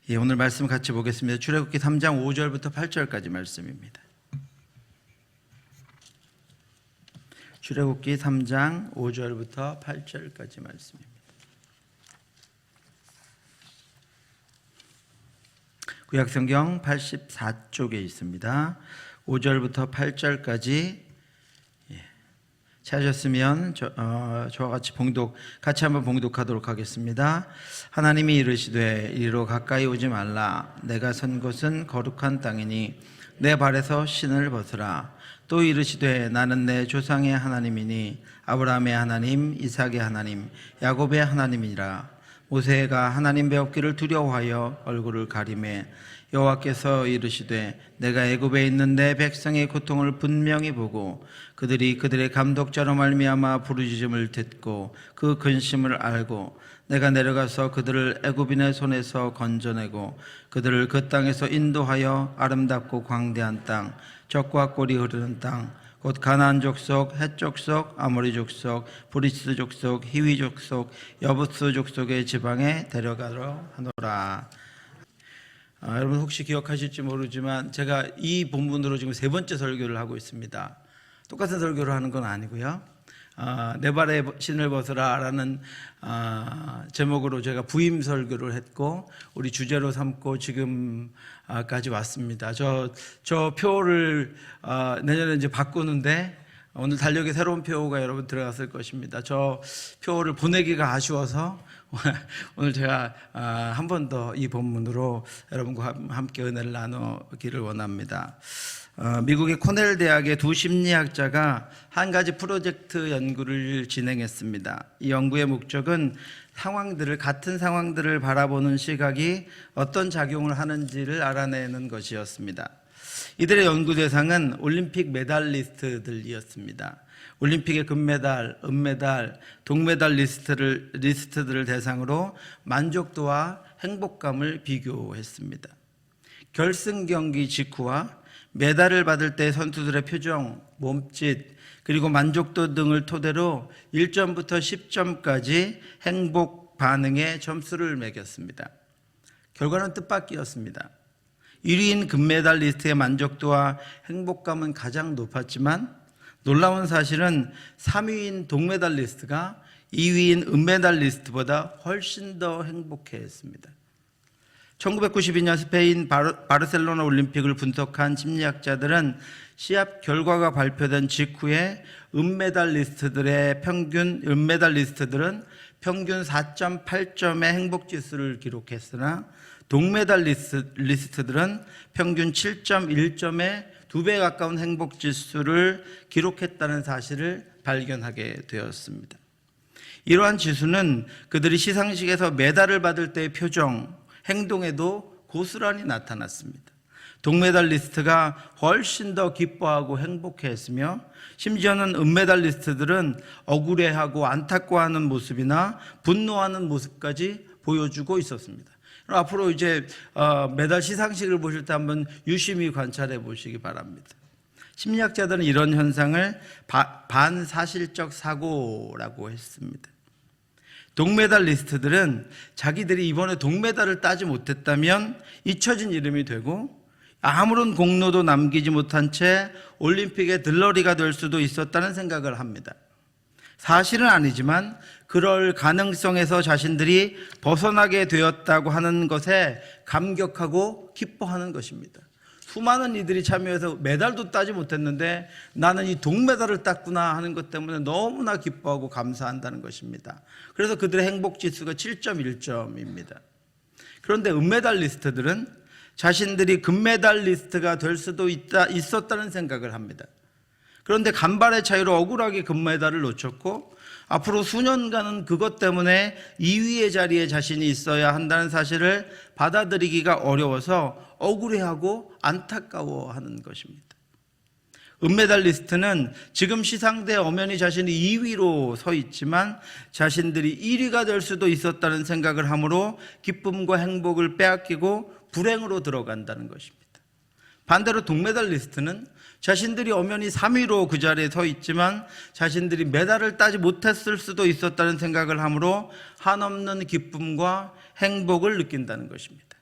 예, 오늘 말씀 같이 보겠습니다. 출애굽기 3장 5절부터 8절까지 말씀입니다. 출애굽기 3장 5절부터 8절까지 말씀입니다. 구약성경 84쪽에 있습니다. 5절부터 8절까지 찾으셨으면 저와 같이 같이 한번 봉독하도록 하겠습니다. 하나님이 이르시되 이리로 가까이 오지 말라. 내가 선 곳은 거룩한 땅이니 내 발에서 신을 벗으라. 또 이르시되 나는 내 조상의 하나님이니 아브라함의 하나님, 이삭의 하나님, 야곱의 하나님이라. 모세가 하나님 배웠기를 두려워하여 얼굴을 가리매 여호와께서 이르시되 내가 애굽에 있는 내 백성의 고통을 분명히 보고 그들이 그들의 감독자로 말미암아 부르짖음을 듣고 그 근심을 알고 내가 내려가서 그들을 애굽인의 손에서 건져내고 그들을 그 땅에서 인도하여 아름답고 광대한 땅, 젖과 꿀이 흐르는 땅, 곧 가나안 족속, 헷 족속, 아모리 족속, 브리스 족속, 히위 족속, 여부스 족속의 지방에 데려가려 하노라. 여러분 혹시 기억하실지 모르지만 제가 이 본문으로 지금 세 번째 설교를 하고 있습니다. 똑같은 설교를 하는 건 아니고요. 내 발에 신을 벗으라 라는 제목으로 제가 부임 설교를 했고 우리 주제로 삼고 지금까지 왔습니다. 저 표를 내년에 이제 바꾸는데 오늘 달력에 새로운 표가 여러분 들어갔을 것입니다. 저 표를 보내기가 아쉬워서 오늘 제가 한 번 더 이 본문으로 여러분과 함께 은혜를 나누기를 원합니다. 미국의 코넬 대학의 두 심리학자가 한 가지 프로젝트 연구를 진행했습니다. 이 연구의 목적은 같은 상황들을 바라보는 시각이 어떤 작용을 하는지를 알아내는 것이었습니다. 이들의 연구 대상은 올림픽 메달리스트들이었습니다. 올림픽의 금메달, 은메달, 동메달 리스트들을 대상으로 만족도와 행복감을 비교했습니다. 결승 경기 직후와 메달을 받을 때 선수들의 표정, 몸짓, 그리고 만족도 등을 토대로 1점부터 10점까지 행복 반응의 점수를 매겼습니다. 결과는 뜻밖이었습니다. 1위인 금메달리스트의 만족도와 행복감은 가장 높았지만 놀라운 사실은 3위인 동메달리스트가 2위인 은메달리스트보다 훨씬 더 행복해했습니다. 1992년 스페인 바르셀로나 올림픽을 분석한 심리학자들은 시합 결과가 발표된 직후에 은메달리스트들은 평균 4.8점의 행복지수를 기록했으나 동메달리스트들은 평균 7.1점의 2배 가까운 행복지수를 기록했다는 사실을 발견하게 되었습니다. 이러한 지수는 그들이 시상식에서 메달을 받을 때의 표정, 행동에도 고스란히 나타났습니다. 동메달리스트가 훨씬 더 기뻐하고 행복해했으며 심지어는 은메달리스트들은 억울해하고 안타까워하는 모습이나 분노하는 모습까지 보여주고 있었습니다. 앞으로 이제 메달 시상식을 보실 때 한번 유심히 관찰해 보시기 바랍니다. 심리학자들은 이런 현상을 반사실적 사고라고 했습니다. 동메달리스트들은 자기들이 이번에 동메달을 따지 못했다면 잊혀진 이름이 되고 아무런 공로도 남기지 못한 채 올림픽의 들러리가 될 수도 있었다는 생각을 합니다. 사실은 아니지만 그럴 가능성에서 자신들이 벗어나게 되었다고 하는 것에 감격하고 기뻐하는 것입니다. 수많은 이들이 참여해서 메달도 따지 못했는데 나는 이 동메달을 땄구나 하는 것 때문에 너무나 기뻐하고 감사한다는 것입니다. 그래서 그들의 행복지수가 7.1점입니다. 그런데 은메달리스트들은 자신들이 금메달리스트가 될 수도 있었다는 생각을 합니다. 그런데 간발의 차이로 억울하게 금메달을 놓쳤고 앞으로 수년간은 그것 때문에 2위의 자리에 자신이 있어야 한다는 사실을 받아들이기가 어려워서 억울해하고 안타까워하는 것입니다. 은메달리스트는 지금 시상대에 엄연히 자신이 2위로 서 있지만 자신들이 1위가 될 수도 있었다는 생각을 하므로 기쁨과 행복을 빼앗기고 불행으로 들어간다는 것입니다. 반대로 동메달리스트는 자신들이 엄연히 3위로 그 자리에 서 있지만 자신들이 메달을 따지 못했을 수도 있었다는 생각을 하므로 한없는 기쁨과 행복을 느낀다는 것입니다.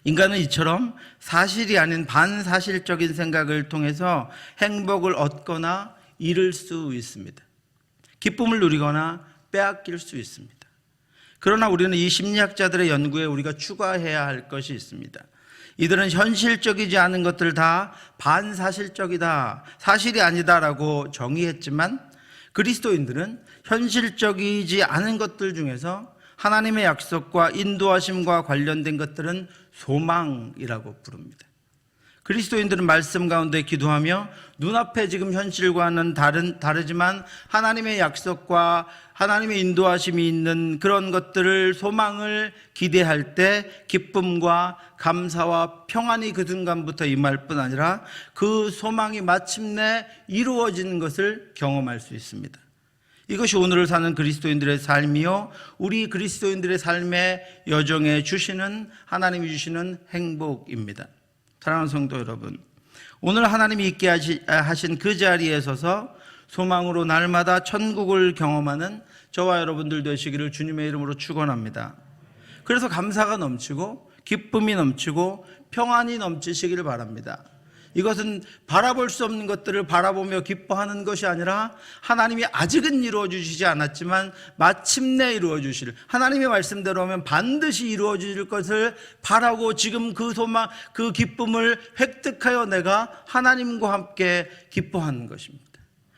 인간은 이처럼 사실이 아닌 반사실적인 생각을 통해서 행복을 얻거나 잃을 수 있습니다. 기쁨을 누리거나 빼앗길 수 있습니다. 그러나 우리는 이 심리학자들의 연구에 우리가 추가해야 할 것이 있습니다. 이들은 현실적이지 않은 것들을 다 반사실적이다, 사실이 아니다라고 정의했지만 그리스도인들은 현실적이지 않은 것들 중에서 하나님의 약속과 인도하심과 관련된 것들은 소망이라고 부릅니다. 그리스도인들은 말씀 가운데 기도하며 눈앞에 지금 현실과는 다르지만 하나님의 약속과 하나님의 인도하심이 있는 그런 것들을, 소망을 기대할 때 기쁨과 감사와 평안이 그 순간부터 임할 뿐 아니라 그 소망이 마침내 이루어지는 것을 경험할 수 있습니다. 이것이 오늘을 사는 그리스도인들의 삶이요, 우리 그리스도인들의 삶의 여정에 주시는, 하나님이 주시는 행복입니다. 사랑하는 성도 여러분, 오늘 하나님이 있게 하신 그 자리에 서서 소망으로 날마다 천국을 경험하는 저와 여러분들 되시기를 주님의 이름으로 축원합니다. 그래서 감사가 넘치고 기쁨이 넘치고 평안이 넘치시기를 바랍니다. 이것은 바라볼 수 없는 것들을 바라보며 기뻐하는 것이 아니라 하나님이 아직은 이루어 주시지 않았지만 마침내 이루어 주실, 하나님의 말씀대로 하면 반드시 이루어 주실 것을 바라고 지금 그 소망, 그 기쁨을 획득하여 내가 하나님과 함께 기뻐하는 것입니다.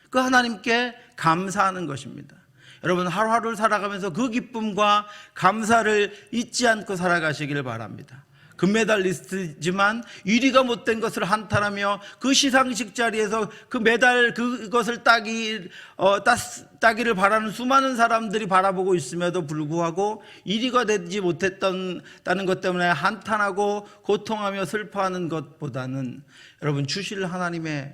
그 하나님께 감사하는 것입니다. 여러분, 하루하루를 살아가면서 그 기쁨과 감사를 잊지 않고 살아가시기를 바랍니다. 금메달리스트지만 1위가 못된 것을 한탄하며 그 시상식 자리에서 그 메달 그것을 따기를 바라는 수많은 사람들이 바라보고 있음에도 불구하고 1위가 되지 못했다는 것 때문에 한탄하고 고통하며 슬퍼하는 것보다는 여러분, 주실 하나님의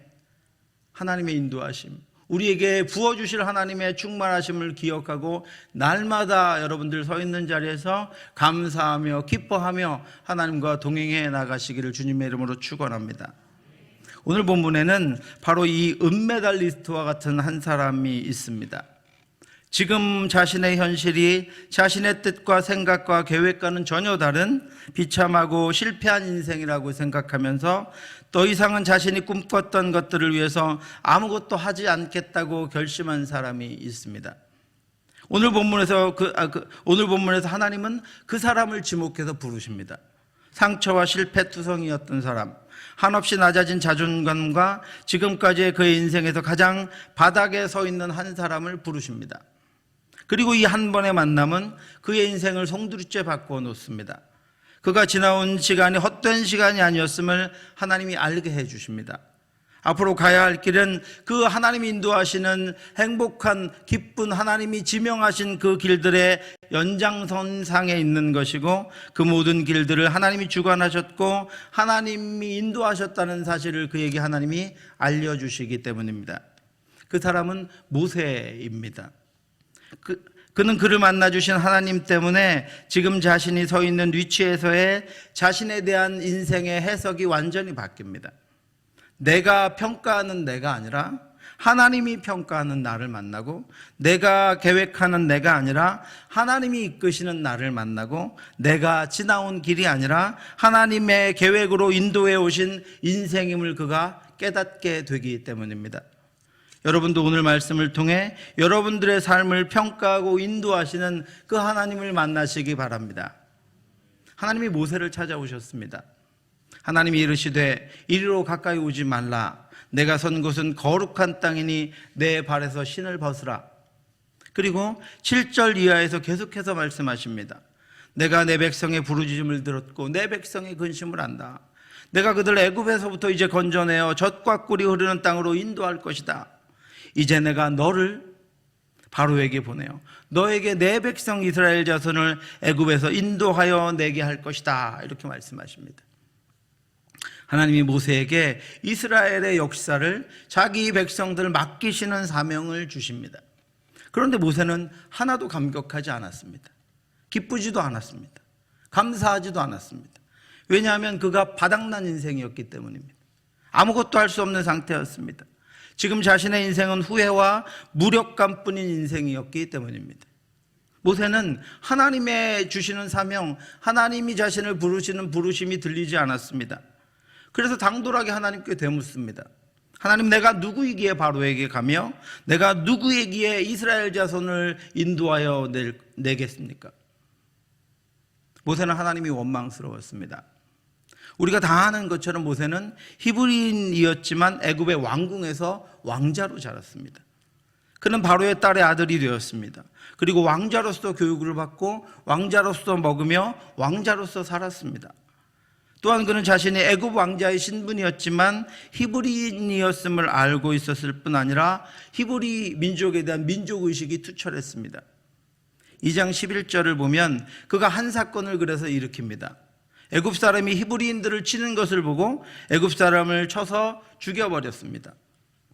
인도하심, 우리에게 부어주실 하나님의 충만하심을 기억하고 날마다 여러분들 서 있는 자리에서 감사하며 기뻐하며 하나님과 동행해 나가시기를 주님의 이름으로 축원합니다. 오늘 본문에는 바로 이 은메달리스트와 같은 한 사람이 있습니다. 지금 자신의 현실이 자신의 뜻과 생각과 계획과는 전혀 다른 비참하고 실패한 인생이라고 생각하면서 더 이상은 자신이 꿈꿨던 것들을 위해서 아무것도 하지 않겠다고 결심한 사람이 있습니다. 오늘 본문에서 하나님은 그 사람을 지목해서 부르십니다. 상처와 실패투성이었던 사람, 한없이 낮아진 자존감과 지금까지의 그의 인생에서 가장 바닥에 서 있는 한 사람을 부르십니다. 그리고 이 한 번의 만남은 그의 인생을 송두리째 바꾸어 놓습니다. 그가 지나온 시간이 헛된 시간이 아니었음을 하나님이 알게 해 주십니다. 앞으로 가야 할 길은 그 하나님이 인도하시는 행복한, 기쁜, 하나님이 지명하신 그 길들의 연장선상에 있는 것이고, 그 모든 길들을 하나님이 주관하셨고 하나님이 인도하셨다는 사실을 그에게 하나님이 알려주시기 때문입니다. 그 사람은 모세입니다. 그는 그를 만나주신 하나님 때문에 지금 자신이 서 있는 위치에서의 자신에 대한 인생의 해석이 완전히 바뀝니다. 내가 평가하는 내가 아니라 하나님이 평가하는 나를 만나고, 내가 계획하는 내가 아니라 하나님이 이끄시는 나를 만나고, 내가 지나온 길이 아니라 하나님의 계획으로 인도해 오신 인생임을 그가 깨닫게 되기 때문입니다. 여러분도 오늘 말씀을 통해 여러분들의 삶을 평가하고 인도하시는 그 하나님을 만나시기 바랍니다. 하나님이 모세를 찾아오셨습니다. 하나님이 이르시되 이리로 가까이 오지 말라. 내가 선 곳은 거룩한 땅이니 내 발에서 신을 벗으라. 그리고 7절 이하에서 계속해서 말씀하십니다. 내가 내 백성의 부르짖음을 들었고 내 백성의 근심을 안다. 내가 그들 애굽에서부터 이제 건져내어 젖과 꿀이 흐르는 땅으로 인도할 것이다. 이제 내가 너를 바로에게 보내어 너에게 내 백성 이스라엘 자손을 애굽에서 인도하여 내게 할 것이다. 이렇게 말씀하십니다. 하나님이 모세에게 이스라엘의 역사를 자기 백성들 맡기시는 사명을 주십니다. 그런데 모세는 하나도 감격하지 않았습니다. 기쁘지도 않았습니다. 감사하지도 않았습니다. 왜냐하면 그가 바닥난 인생이었기 때문입니다. 아무것도 할 수 없는 상태였습니다. 지금 자신의 인생은 후회와 무력감뿐인 인생이었기 때문입니다. 모세는 하나님의 주시는 사명, 하나님이 자신을 부르시는 부르심이 들리지 않았습니다. 그래서 당돌하게 하나님께 되묻습니다. 하나님, 내가 누구이기에 바로에게 가며 내가 누구이기에 이스라엘 자손을 인도하여 내겠습니까? 모세는 하나님이 원망스러웠습니다. 우리가 다 아는 것처럼 모세는 히브리인이었지만 애굽의 왕궁에서 왕자로 자랐습니다. 그는 바로의 딸의 아들이 되었습니다. 그리고 왕자로서 교육을 받고 왕자로서 먹으며 왕자로서 살았습니다. 또한 그는 자신이 애굽 왕자의 신분이었지만 히브리인이었음을 알고 있었을 뿐 아니라 히브리 민족에 대한 민족의식이 투철했습니다. 2장 11절을 보면 그가 한 사건을 그래서 일으킵니다. 애굽 사람이 히브리인들을 치는 것을 보고 애굽 사람을 쳐서 죽여버렸습니다.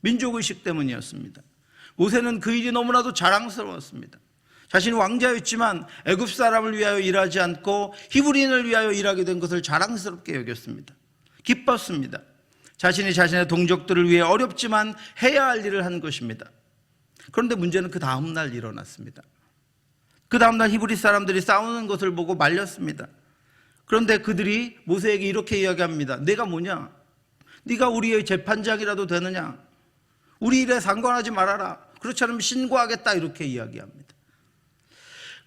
민족의식 때문이었습니다. 모세는 그 일이 너무나도 자랑스러웠습니다. 자신이 왕자였지만 애굽 사람을 위하여 일하지 않고 히브리인을 위하여 일하게 된 것을 자랑스럽게 여겼습니다. 기뻤습니다. 자신이 자신의 동족들을 위해 어렵지만 해야 할 일을 한 것입니다. 그런데 문제는 그 다음 날 일어났습니다. 그 다음 날 히브리 사람들이 싸우는 것을 보고 말렸습니다. 그런데 그들이 모세에게 이렇게 이야기합니다. 내가 뭐냐? 네가 우리의 재판장이라도 되느냐? 우리 일에 상관하지 말아라. 그렇지 않으면 신고하겠다. 이렇게 이야기합니다.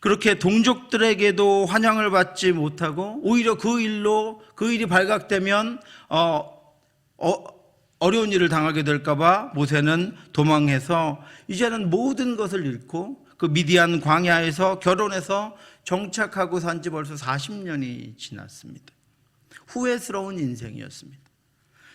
그렇게 동족들에게도 환영을 받지 못하고 오히려 그 일이 발각되면 어려운 일을 당하게 될까봐 모세는 도망해서 이제는 모든 것을 잃고 그 미디안 광야에서 결혼해서 정착하고 산 지 벌써 40년이 지났습니다. 후회스러운 인생이었습니다.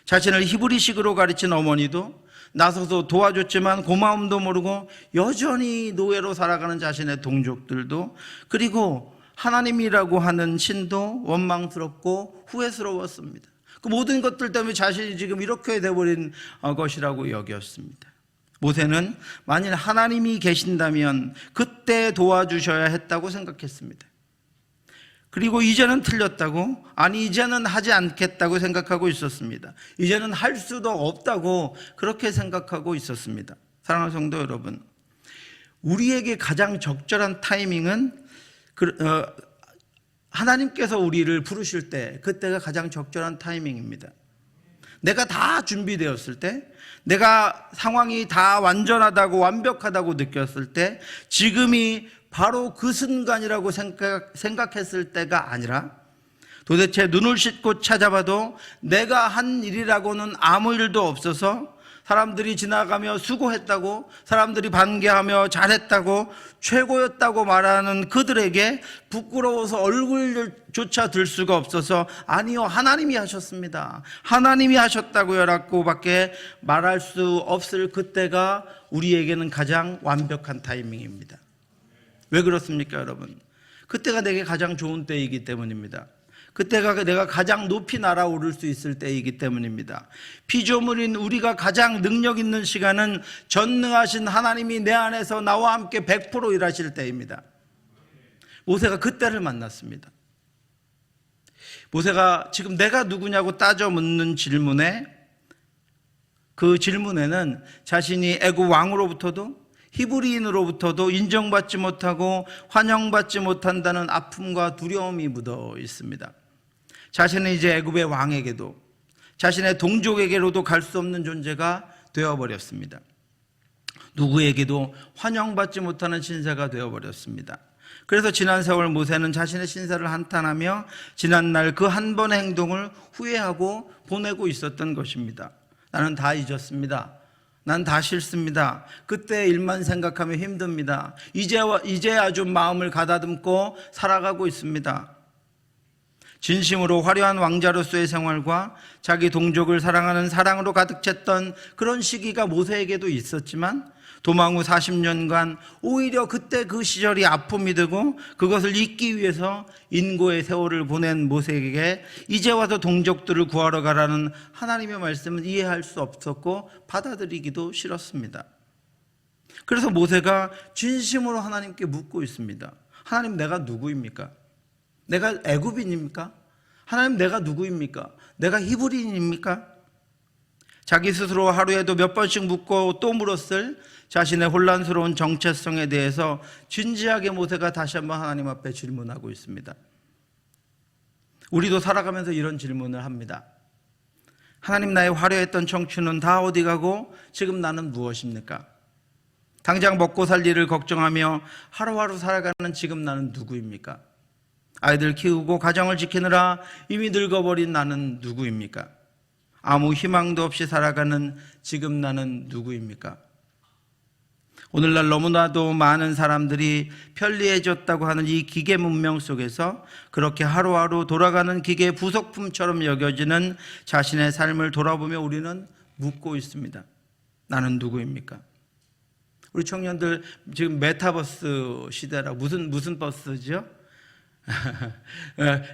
자신을 히브리식으로 가르친 어머니도 나서서 도와줬지만 고마움도 모르고 여전히 노예로 살아가는 자신의 동족들도, 그리고 하나님이라고 하는 신도 원망스럽고 후회스러웠습니다. 그 모든 것들 때문에 자신이 지금 이렇게 돼버린 것이라고 여겼습니다. 모세는 만일 하나님이 계신다면 그때 도와주셔야 했다고 생각했습니다. 그리고 이제는 틀렸다고, 아니 이제는 하지 않겠다고 생각하고 있었습니다. 이제는 할 수도 없다고 그렇게 생각하고 있었습니다. 사랑하는 성도 여러분, 우리에게 가장 적절한 타이밍은 하나님께서 우리를 부르실 때, 그때가 가장 적절한 타이밍입니다. 내가 다 준비되었을 때, 내가 상황이 다 완전하다고 완벽하다고 느꼈을 때, 지금이 바로 그 순간이라고 생각했을 때가 아니라 도대체 눈을 씻고 찾아봐도 내가 한 일이라고는 아무 일도 없어서 사람들이 지나가며 수고했다고, 사람들이 반겨하며 잘했다고, 최고였다고 말하는 그들에게 부끄러워서 얼굴조차 들 수가 없어서 아니요, 하나님이 하셨습니다, 하나님이 하셨다고요 라고 밖에 말할 수 없을 그때가 우리에게는 가장 완벽한 타이밍입니다. 왜 그렇습니까, 여러분? 그때가 내게 가장 좋은 때이기 때문입니다. 그때가 내가 가장 높이 날아오를 수 있을 때이기 때문입니다. 피조물인 우리가 가장 능력 있는 시간은 전능하신 하나님이 내 안에서 나와 함께 100% 일하실 때입니다. 모세가 그때를 만났습니다. 모세가 지금 내가 누구냐고 따져 묻는 질문에, 그 질문에는 자신이 애굽 왕으로부터도 히브리인으로부터도 인정받지 못하고 환영받지 못한다는 아픔과 두려움이 묻어 있습니다. 자신은 이제 애굽의 왕에게도 자신의 동족에게로도 갈 수 없는 존재가 되어버렸습니다. 누구에게도 환영받지 못하는 신세가 되어버렸습니다. 그래서 지난 세월 모세는 자신의 신세를 한탄하며 지난날 그 한 번의 행동을 후회하고 보내고 있었던 것입니다. 나는 다 잊었습니다. 난 다 싫습니다. 그때 일만 생각하며 힘듭니다. 이제야 좀 마음을 가다듬고 살아가고 있습니다. 진심으로 화려한 왕자로서의 생활과 자기 동족을 사랑하는 사랑으로 가득 찼던 그런 시기가 모세에게도 있었지만 도망 후 40년간 오히려 그때 그 시절이 아픔이 되고 그것을 잊기 위해서 인고의 세월을 보낸 모세에게 이제 와서 동족들을 구하러 가라는 하나님의 말씀은 이해할 수 없었고 받아들이기도 싫었습니다. 그래서 모세가 진심으로 하나님께 묻고 있습니다. 하나님, 내가 누구입니까? 내가 애굽인입니까? 하나님, 내가 누구입니까? 내가 히브리인입니까? 자기 스스로 하루에도 몇 번씩 묻고 또 물었을 자신의 혼란스러운 정체성에 대해서 진지하게 모세가 다시 한번 하나님 앞에 질문하고 있습니다. 우리도 살아가면서 이런 질문을 합니다. 하나님, 나의 화려했던 청춘은 다 어디 가고 지금 나는 무엇입니까? 당장 먹고 살 일을 걱정하며 하루하루 살아가는 지금 나는 누구입니까? 아이들 키우고 가정을 지키느라 이미 늙어버린 나는 누구입니까? 아무 희망도 없이 살아가는 지금 나는 누구입니까? 오늘날 너무나도 많은 사람들이 편리해졌다고 하는 이 기계 문명 속에서 그렇게 하루하루 돌아가는 기계 부속품처럼 여겨지는 자신의 삶을 돌아보며 우리는 묻고 있습니다. 나는 누구입니까? 우리 청년들 지금 메타버스 시대라 무슨 버스죠?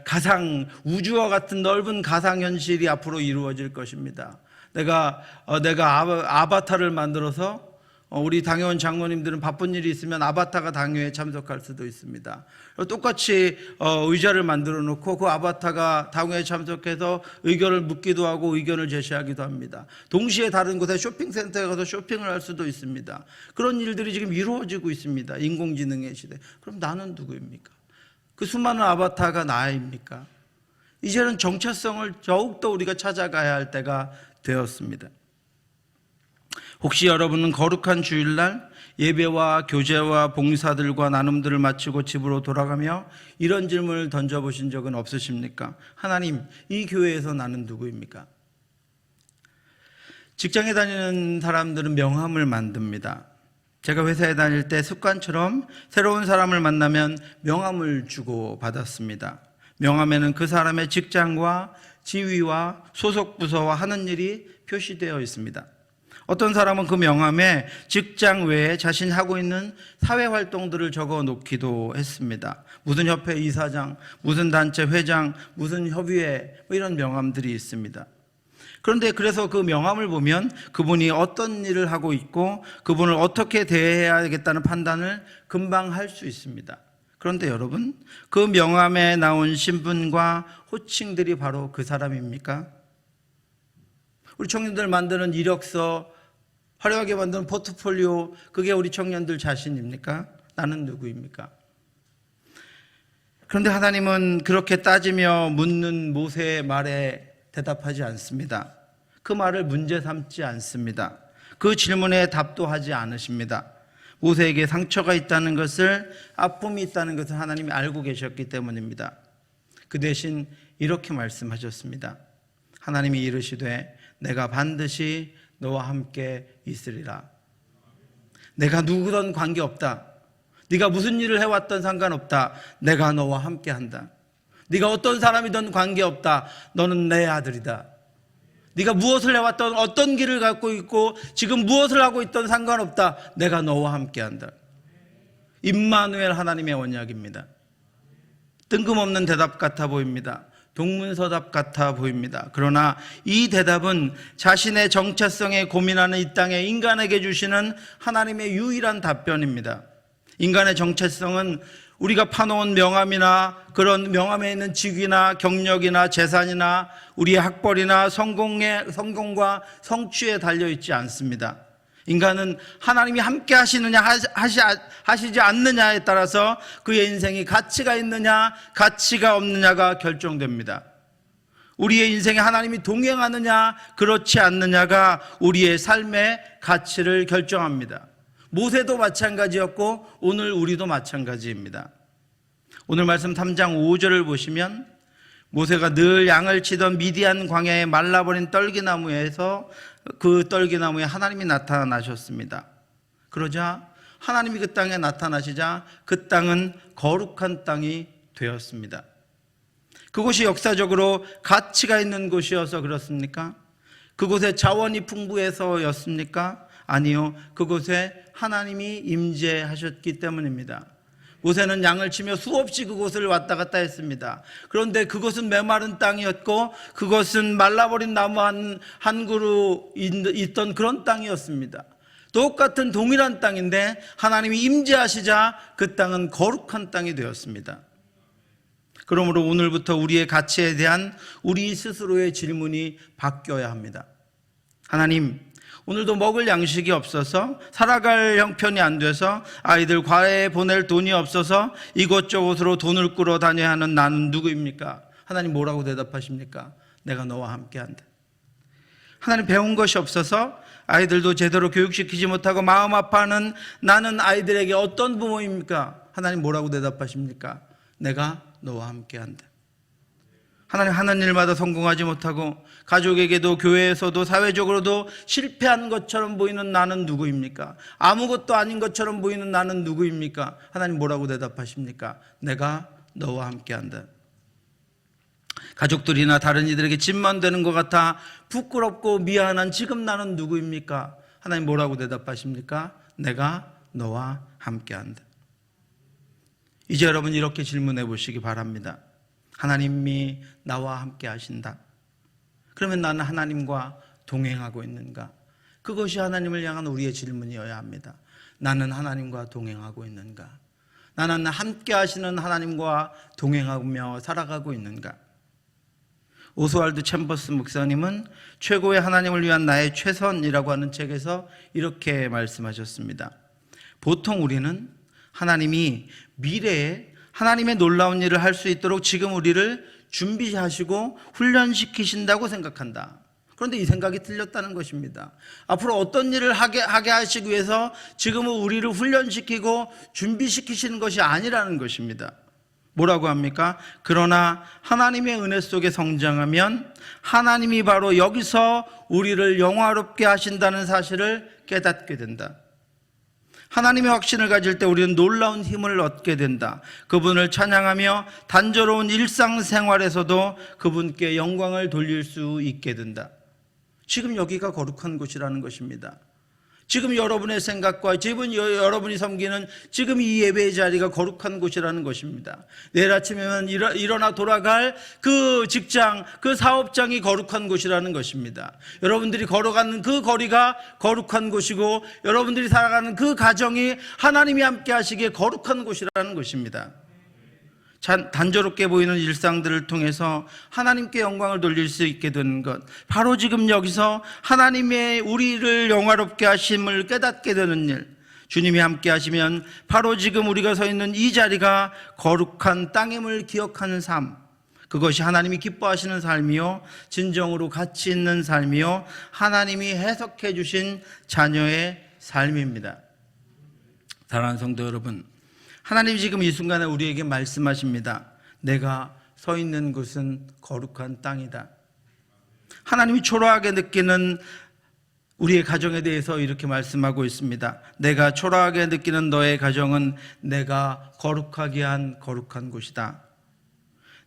가상 우주와 같은 넓은 가상 현실이 앞으로 이루어질 것입니다. 내가 아바타를 만들어서 우리 당회원 장로님들은 바쁜 일이 있으면 아바타가 당회에 참석할 수도 있습니다. 똑같이 의자를 만들어 놓고 그 아바타가 당회에 참석해서 의견을 묻기도 하고 의견을 제시하기도 합니다. 동시에 다른 곳에 쇼핑센터에 가서 쇼핑을 할 수도 있습니다. 그런 일들이 지금 이루어지고 있습니다. 인공지능의 시대. 그럼 나는 누구입니까? 그 수많은 아바타가 나입니까? 이제는 정체성을 더욱더 우리가 찾아가야 할 때가 되었습니다. 혹시 여러분은 거룩한 주일날 예배와 교제와 봉사들과 나눔들을 마치고 집으로 돌아가며 이런 질문을 던져보신 적은 없으십니까? 하나님, 이 교회에서 나는 누구입니까? 직장에 다니는 사람들은 명함을 만듭니다. 제가 회사에 다닐 때 습관처럼 새로운 사람을 만나면 명함을 주고 받았습니다. 명함에는 그 사람의 직장과 지위와 소속 부서와 하는 일이 표시되어 있습니다. 어떤 사람은 그 명함에 직장 외에 자신이 하고 있는 사회 활동들을 적어 놓기도 했습니다. 무슨 협회 이사장, 무슨 단체 회장, 무슨 협의회 이런 명함들이 있습니다. 그런데 그래서 그 명함을 보면 그분이 어떤 일을 하고 있고 그분을 어떻게 대해야겠다는 판단을 금방 할 수 있습니다. 그런데 여러분, 그 명함에 나온 신분과 호칭들이 바로 그 사람입니까? 우리 청년들 만드는 이력서, 화려하게 만드는 포트폴리오, 그게 우리 청년들 자신입니까? 나는 누구입니까? 그런데 하나님은 그렇게 따지며 묻는 모세의 말에 대답하지 않습니다. 그 말을 문제 삼지 않습니다. 그 질문에 답도 하지 않으십니다. 모세에게 상처가 있다는 것을, 아픔이 있다는 것을 하나님이 알고 계셨기 때문입니다. 그 대신 이렇게 말씀하셨습니다. 하나님이 이르시되 내가 반드시 너와 함께 있으리라. 내가 누구든 관계없다. 네가 무슨 일을 해왔던 상관없다. 내가 너와 함께 한다. 네가 어떤 사람이든 관계없다. 너는 내 아들이다. 네가 무엇을 해왔던, 어떤 길을 갖고 있고 지금 무엇을 하고 있던 상관없다. 내가 너와 함께 한다. 임마누엘 하나님의 언약입니다. 뜬금없는 대답 같아 보입니다. 동문서답 같아 보입니다. 그러나 이 대답은 자신의 정체성에 고민하는 이 땅의 인간에게 주시는 하나님의 유일한 답변입니다. 인간의 정체성은 우리가 파놓은 명함이나 그런 명함에 있는 직위나 경력이나 재산이나 우리의 학벌이나 성공과 성취에 달려있지 않습니다. 인간은 하나님이 함께 하시느냐 하시지 않느냐에 따라서 그의 인생이 가치가 있느냐 가치가 없느냐가 결정됩니다. 우리의 인생에 하나님이 동행하느냐 그렇지 않느냐가 우리의 삶의 가치를 결정합니다. 모세도 마찬가지였고 오늘 우리도 마찬가지입니다. 오늘 말씀 3장 5절을 보시면 모세가 늘 양을 치던 미디안 광야의 말라버린 떨기나무에서 그 떨기나무에 하나님이 나타나셨습니다. 그러자 하나님이 그 땅에 나타나시자 그 땅은 거룩한 땅이 되었습니다. 그곳이 역사적으로 가치가 있는 곳이어서 그렇습니까? 그곳에 자원이 풍부해서였습니까? 아니요, 그곳에 하나님이 임재하셨기 때문입니다. 모세는 양을 치며 수없이 그곳을 왔다 갔다 했습니다. 그런데 그곳은 메마른 땅이었고 그것은 말라버린 나무 한 그루 있던 그런 땅이었습니다. 똑같은 동일한 땅인데 하나님이 임재하시자 그 땅은 거룩한 땅이 되었습니다. 그러므로 오늘부터 우리의 가치에 대한 우리 스스로의 질문이 바뀌어야 합니다. 하나님, 오늘도 먹을 양식이 없어서 살아갈 형편이 안 돼서 아이들 과외에 보낼 돈이 없어서 이곳저곳으로 돈을 끌어 다녀야 하는 나는 누구입니까? 하나님 뭐라고 대답하십니까? 내가 너와 함께한다. 하나님, 배운 것이 없어서 아이들도 제대로 교육시키지 못하고 마음 아파하는 나는 아이들에게 어떤 부모입니까? 하나님 뭐라고 대답하십니까? 내가 너와 함께한다. 하나님, 하는 일마다 성공하지 못하고 가족에게도 교회에서도 사회적으로도 실패한 것처럼 보이는 나는 누구입니까? 아무것도 아닌 것처럼 보이는 나는 누구입니까? 하나님 뭐라고 대답하십니까? 내가 너와 함께한다. 가족들이나 다른 이들에게 짐만 되는 것 같아 부끄럽고 미안한 지금 나는 누구입니까? 하나님 뭐라고 대답하십니까? 내가 너와 함께한다. 이제 여러분 이렇게 질문해 보시기 바랍니다. 하나님이 나와 함께 하신다. 그러면 나는 하나님과 동행하고 있는가? 그것이 하나님을 향한 우리의 질문이어야 합니다. 나는 하나님과 동행하고 있는가? 나는 함께 하시는 하나님과 동행하며 살아가고 있는가? 오스왈드 챔버스 목사님은 최고의 하나님을 위한 나의 최선이라고 하는 책에서 이렇게 말씀하셨습니다. 보통 우리는 하나님이 미래에 하나님의 놀라운 일을 할 수 있도록 지금 우리를 준비하시고 훈련시키신다고 생각한다. 그런데 이 생각이 틀렸다는 것입니다. 앞으로 어떤 일을 하게 하시기 위해서 지금은 우리를 훈련시키고 준비시키시는 것이 아니라는 것입니다. 뭐라고 합니까? 그러나 하나님의 은혜 속에 성장하면 하나님이 바로 여기서 우리를 영화롭게 하신다는 사실을 깨닫게 된다. 하나님의 확신을 가질 때 우리는 놀라운 힘을 얻게 된다. 그분을 찬양하며 단조로운 일상생활에서도 그분께 영광을 돌릴 수 있게 된다. 지금 여기가 거룩한 곳이라는 것입니다. 지금 여러분의 생각과 지금 여러분이 섬기는 지금 이 예배의 자리가 거룩한 곳이라는 것입니다. 내일 아침에는 일어나 돌아갈 그 직장, 그 사업장이 거룩한 곳이라는 것입니다. 여러분들이 걸어가는 그 거리가 거룩한 곳이고 여러분들이 살아가는 그 가정이 하나님이 함께 하시기에 거룩한 곳이라는 것입니다. 단조롭게 보이는 일상들을 통해서 하나님께 영광을 돌릴 수 있게 되는 것, 바로 지금 여기서 하나님의 우리를 영화롭게 하심을 깨닫게 되는 일, 주님이 함께 하시면 바로 지금 우리가 서 있는 이 자리가 거룩한 땅임을 기억하는 삶, 그것이 하나님이 기뻐하시는 삶이요 진정으로 가치 있는 삶이요 하나님이 해석해 주신 자녀의 삶입니다. 사랑하는 성도 여러분, 하나님이 지금 이 순간에 우리에게 말씀하십니다. 내가 서 있는 곳은 거룩한 땅이다. 하나님이 초라하게 느끼는 우리의 가정에 대해서 이렇게 말씀하고 있습니다. 내가 초라하게 느끼는 너의 가정은 내가 거룩하게 한 거룩한 곳이다.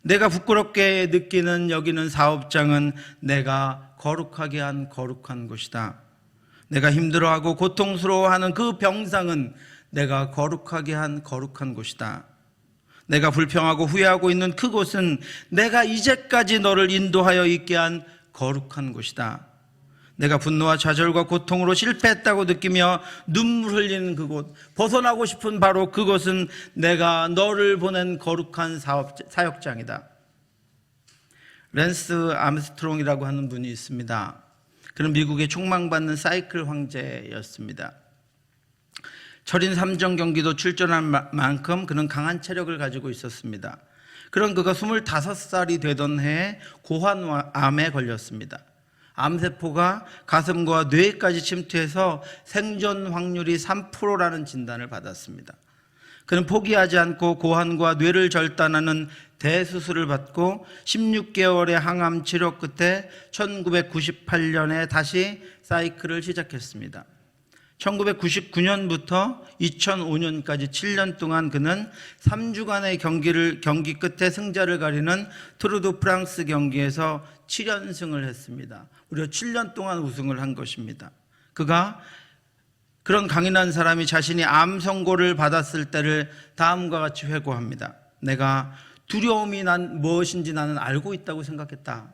내가 부끄럽게 느끼는 여기는 사업장은 내가 거룩하게 한 거룩한 곳이다. 내가 힘들어하고 고통스러워하는 그 병상은 내가 거룩하게 한 거룩한 곳이다. 내가 불평하고 후회하고 있는 그곳은 내가 이제까지 너를 인도하여 있게 한 거룩한 곳이다. 내가 분노와 좌절과 고통으로 실패했다고 느끼며 눈물 흘리는 그곳, 벗어나고 싶은 바로 그곳은 내가 너를 보낸 거룩한 사역장이다. 랜스 암스트롱이라고 하는 분이 있습니다. 그는 미국의 촉망받는 사이클 황제였습니다. 철인 3전 경기도 출전한 만큼 그는 강한 체력을 가지고 있었습니다. 그런 그가 25살이 되던 해에 고환암에 걸렸습니다. 암세포가 가슴과 뇌까지 침투해서 생존 확률이 3%라는 진단을 받았습니다. 그는 포기하지 않고 고환과 뇌를 절단하는 대수술을 받고 16개월의 항암 치료 끝에 1998년에 다시 사이클을 시작했습니다. 1999년부터 2005년까지 7년 동안 그는 3주간의 경기 끝에 승자를 가리는 트루드 프랑스 경기에서 7연승을 했습니다. 무려 7년 동안 우승을 한 것입니다. 그가 그런 강인한 사람이 자신이 암 선고를 받았을 때를 다음과 같이 회고합니다. 내가 두려움이 무엇인지 나는 알고 있다고 생각했다.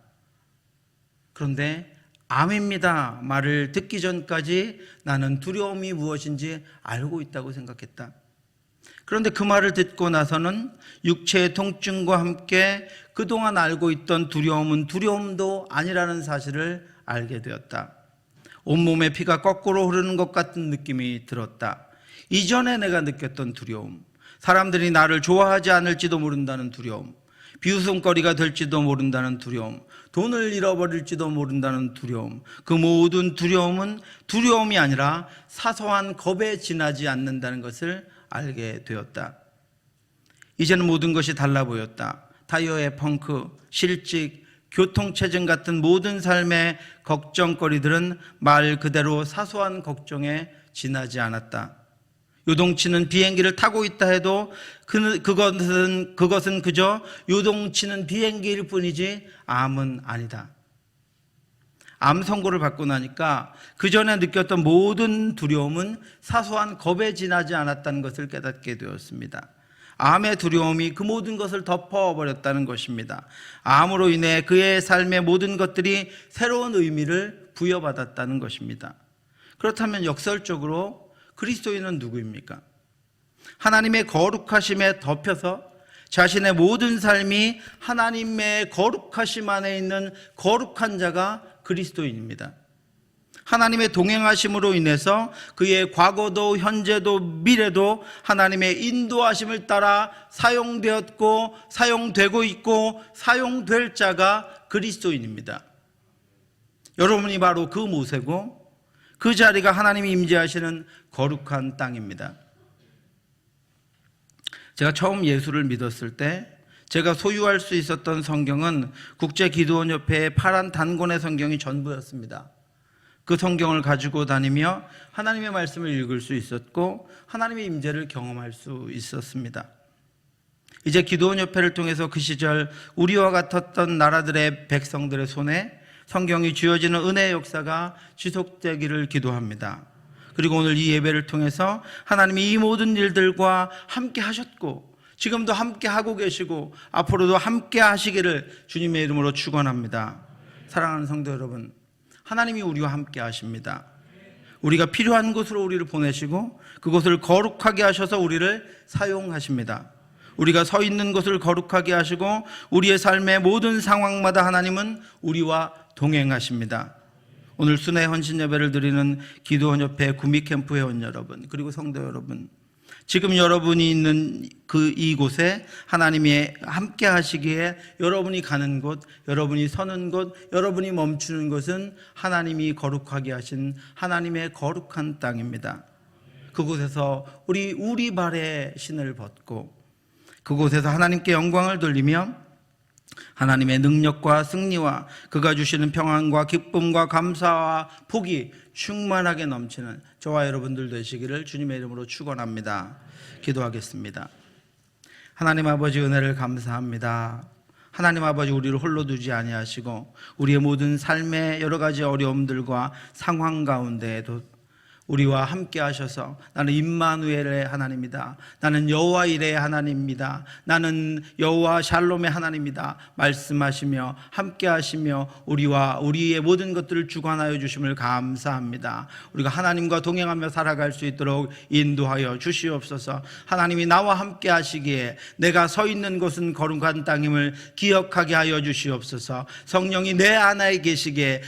그런데 암입니다 말을 듣기 전까지 나는 두려움이 무엇인지 알고 있다고 생각했다. 그런데 그 말을 듣고 나서는 육체의 통증과 함께 그동안 알고 있던 두려움은 두려움도 아니라는 사실을 알게 되었다. 온몸에 피가 거꾸로 흐르는 것 같은 느낌이 들었다. 이전에 내가 느꼈던 두려움, 사람들이 나를 좋아하지 않을지도 모른다는 두려움, 비웃음거리가 될지도 모른다는 두려움, 돈을 잃어버릴지도 모른다는 두려움, 그 모든 두려움은 두려움이 아니라 사소한 겁에 지나지 않는다는 것을 알게 되었다. 이제는 모든 것이 달라 보였다. 타이어의 펑크, 실직, 교통체증 같은 모든 삶의 걱정거리들은 말 그대로 사소한 걱정에 지나지 않았다. 요동치는 비행기를 타고 있다 해도 그것은 그저 요동치는 비행기일 뿐이지 암은 아니다. 암 선고를 받고 나니까 그 전에 느꼈던 모든 두려움은 사소한 겁에 지나지 않았다는 것을 깨닫게 되었습니다. 암의 두려움이 그 모든 것을 덮어버렸다는 것입니다. 암으로 인해 그의 삶의 모든 것들이 새로운 의미를 부여받았다는 것입니다. 그렇다면 역설적으로 그리스도인은 누구입니까? 하나님의 거룩하심에 덮여서 자신의 모든 삶이 하나님의 거룩하심 안에 있는 거룩한 자가 그리스도인입니다. 하나님의 동행하심으로 인해서 그의 과거도 현재도 미래도 하나님의 인도하심을 따라 사용되었고 사용되고 있고 사용될 자가 그리스도인입니다. 여러분이 바로 그 모세고 그 자리가 하나님이 임재하시는 거룩한 땅입니다. 제가 처음 예수를 믿었을 때 제가 소유할 수 있었던 성경은 국제기도원협회의 파란 단권의 성경이 전부였습니다. 그 성경을 가지고 다니며 하나님의 말씀을 읽을 수 있었고 하나님의 임재를 경험할 수 있었습니다. 이제 기도원협회를 통해서 그 시절 우리와 같았던 나라들의 백성들의 손에 성경이 쥐어지는 은혜의 역사가 지속되기를 기도합니다. 그리고 오늘 이 예배를 통해서 하나님이 이 모든 일들과 함께 하셨고 지금도 함께 하고 계시고 앞으로도 함께 하시기를 주님의 이름으로 축원합니다. 사랑하는 성도 여러분, 하나님이 우리와 함께 하십니다. 우리가 필요한 곳으로 우리를 보내시고 그곳을 거룩하게 하셔서 우리를 사용하십니다. 우리가 서 있는 곳을 거룩하게 하시고 우리의 삶의 모든 상황마다 하나님은 우리와 동행하십니다. 오늘 순회 헌신 예배를 드리는 기도원협회 구미캠프 회원 여러분, 그리고 성도 여러분, 지금 여러분이 있는 이곳에 하나님이 함께 하시기에 여러분이 가는 곳, 여러분이 서는 곳, 여러분이 멈추는 곳은 하나님이 거룩하게 하신 하나님의 거룩한 땅입니다. 그곳에서 우리 발에 신을 벗고 그곳에서 하나님께 영광을 돌리며 하나님의 능력과 승리와 그가 주시는 평안과 기쁨과 감사와 복이 충만하게 넘치는 저와 여러분들 되시기를 주님의 이름으로 축원합니다. 기도하겠습니다. 하나님 아버지, 은혜를 감사합니다. 하나님 아버지, 우리를 홀로 두지 아니하시고 우리의 모든 삶의 여러 가지 어려움들과 상황 가운데에도 우리와 함께 하셔서 나는 임마누엘의 하나님이다, 나는 여호와 이레의 하나님입니다, 나는 여호와 샬롬의 하나님이다 말씀하시며 함께 하시며 우리와 우리의 모든 것들을 주관하여 주심을 감사합니다. 우리가 하나님과 동행하며 살아갈 수 있도록 인도하여 주시옵소서. 하나님이 나와 함께 하시기에 내가 서 있는 곳은 거룩한 땅임을 기억하게 하여 주시옵소서. 성령이 내 안에 계시기에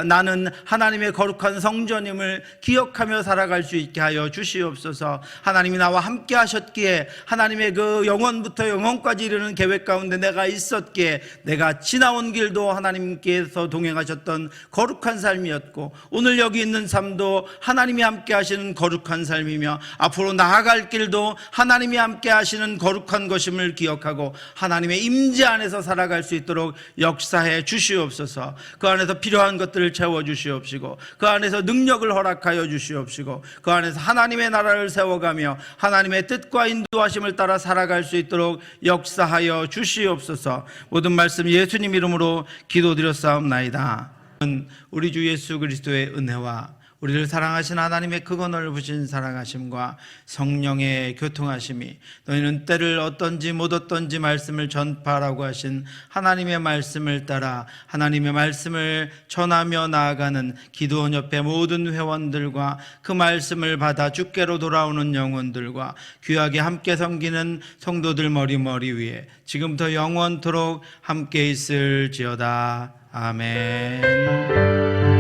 나는 하나님의 거룩한 성전임을 기억하며 살아갈 수 있게 하여 주시옵소서. 하나님이 나와 함께 하셨기에 하나님의 그 영원부터 영원까지 이르는 계획 가운데 내가 있었기에 내가 지나온 길도 하나님께서 동행하셨던 거룩한 삶이었고 오늘 여기 있는 삶도 하나님이 함께 하시는 거룩한 삶이며 앞으로 나아갈 길도 하나님이 함께 하시는 거룩한 것임을 기억하고 하나님의 임재 안에서 살아갈 수 있도록 역사해 주시옵소서. 그 안에서 필요한 것들을 채워 주시옵시고 그 안에서 능력을 허락하여 주시옵시고 그 안에서 하나님의 나라를 세워가며 하나님의 뜻과 인도하심을 따라 살아갈 수 있도록 역사하여 주시옵소서. 모든 말씀 예수님 이름으로 기도드렸사옵나이다. 우리 주 예수 그리스도의 은혜와 우리를 사랑하신 하나님의 크고 넓으신 사랑하심과 성령의 교통하심이 너희는 때를 어떤지 못 어떤지 말씀을 전파하라고 하신 하나님의 말씀을 따라 하나님의 말씀을 전하며 나아가는 기도원협회 모든 회원들과 그 말씀을 받아 주께로 돌아오는 영혼들과 귀하게 함께 섬기는 성도들 머리 위에 지금부터 영원토록 함께 있을지어다. 아멘.